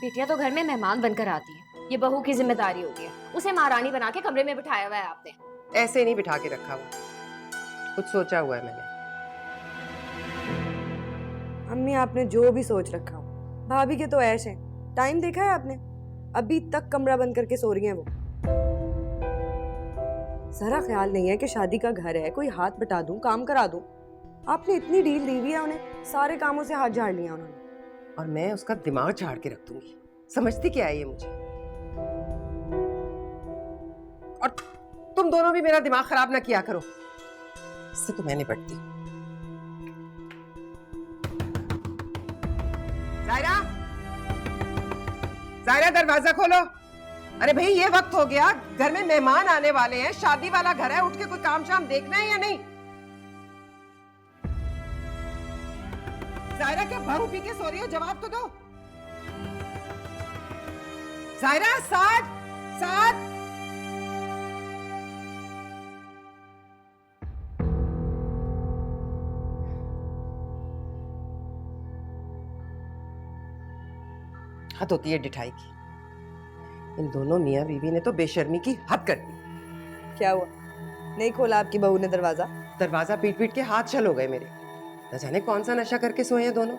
बेटियां तो घर में मेहमान बनकर आती है, ये बहू की जिम्मेदारी होती है। उसे महारानी बना के कमरे में बिठाया हुआ है आपने। ऐसे नहीं बिठा के रखा हुआ, कुछ सोचा हुआ है मैंने। अम्मी आपने जो भी सोच रखा हो, भाभी के तो ऐश है। टाइम देखा है आपने? अभी तक कमरा बंद करके सो रही हैं वो। जरा ख्याल नहीं है कि शादी का घर है, कोई हाथ बटा दूं, काम करा दूं। आपने इतनी डील दी हुई है उन्हें, सारे कामों से हाथ झाड़ लिया उन्होंने। और मैं उसका दिमाग झाड़ के रख दूंगी। समझती क्या है ये मुझे? और तुम दोनों भी मेरा दिमाग खराब ना किया करो, इससे तो मैं निपटती हूँ। जायरा, जायरा दरवाजा खोलो। अरे भाई ये वक्त हो गया, घर में मेहमान आने वाले हैं, शादी वाला घर है, उठ के कोई काम शाम देखना है या नहीं? जायरा क्या भरू पी के सो रही हो? जवाब तो दो। जायरा, साथ साथ। हद होती है डिठाई की। इन दोनों मियाँ बीवी ने तो बेशर्मी की हद कर दी। क्या हुआ, नहीं खोला आपकी बहू ने दरवाजा? दरवाजा पीट पीट के हाथ छल हो गए मेरे। न जाने कौन सा नशा करके सोए हैं दोनों।